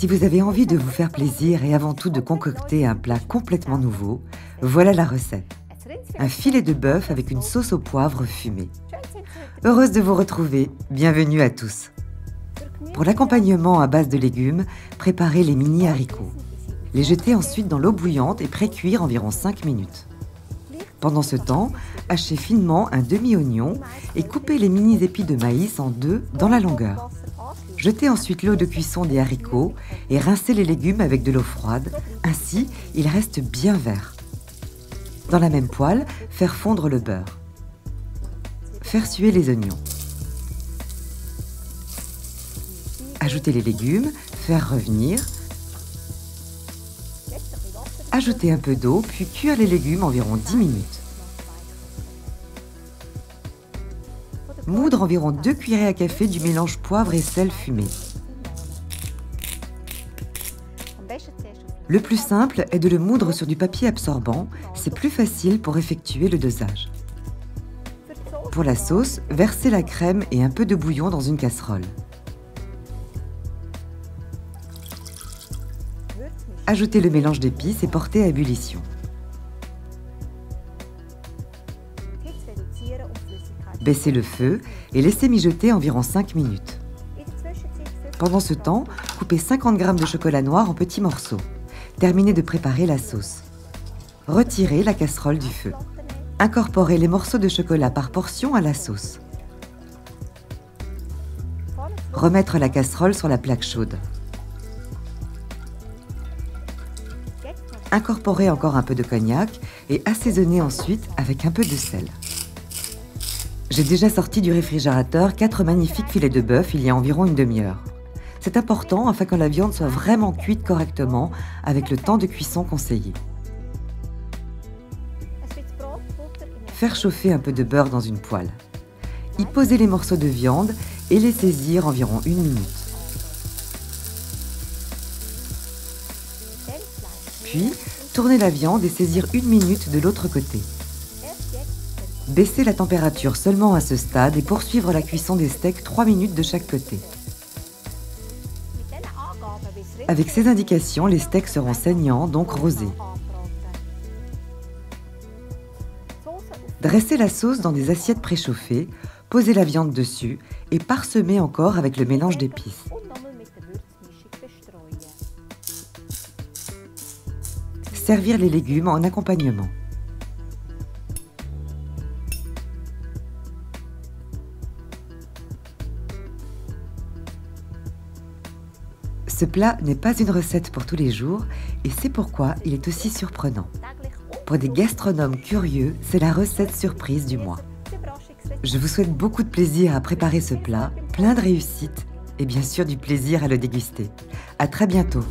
Si vous avez envie de vous faire plaisir et avant tout de concocter un plat complètement nouveau, voilà la recette. Un filet de bœuf avec une sauce au poivre fumée. Heureuse de vous retrouver, bienvenue à tous. Pour l'accompagnement à base de légumes, préparez les mini haricots. Les jeter ensuite dans l'eau bouillante et pré-cuire environ 5 minutes. Pendant ce temps, hachez finement un demi-oignon et coupez les mini épis de maïs en deux dans la longueur. Jetez ensuite l'eau de cuisson des haricots et rincez les légumes avec de l'eau froide, ainsi ils restent bien verts. Dans la même poêle, faire fondre le beurre. Faire suer les oignons. Ajouter les légumes, faire revenir. Ajouter un peu d'eau, puis cuire les légumes environ 10 minutes. Moudre environ 2 cuillerées à café du mélange poivre et sel fumé. Le plus simple est de le moudre sur du papier absorbant, c'est plus facile pour effectuer le dosage. Pour la sauce, versez la crème et un peu de bouillon dans une casserole. Ajoutez le mélange d'épices et portez à ébullition. Baissez le feu et laissez mijoter environ 5 minutes. Pendant ce temps, coupez 50 g de chocolat noir en petits morceaux. Terminez de préparer la sauce. Retirez la casserole du feu. Incorporez les morceaux de chocolat par portion à la sauce. Remettre la casserole sur la plaque chaude. Incorporez encore un peu de cognac et assaisonnez ensuite avec un peu de sel. J'ai déjà sorti du réfrigérateur 4 magnifiques filets de bœuf il y a environ une demi-heure. C'est important afin que la viande soit vraiment cuite correctement avec le temps de cuisson conseillé. Faire chauffer un peu de beurre dans une poêle. Y poser les morceaux de viande et les saisir environ 1 minute. Puis, tournez la viande et saisir 1 minute de l'autre côté. Baissez la température seulement à ce stade et poursuivre la cuisson des steaks 3 minutes de chaque côté. Avec ces indications, les steaks seront saignants, donc rosés. Dressez la sauce dans des assiettes préchauffées, posez la viande dessus et parsemez encore avec le mélange d'épices. Servir les légumes en accompagnement. Ce plat n'est pas une recette pour tous les jours et c'est pourquoi il est aussi surprenant. Pour des gastronomes curieux, c'est la recette surprise du mois. Je vous souhaite beaucoup de plaisir à préparer ce plat, plein de réussite et bien sûr du plaisir à le déguster. À très bientôt.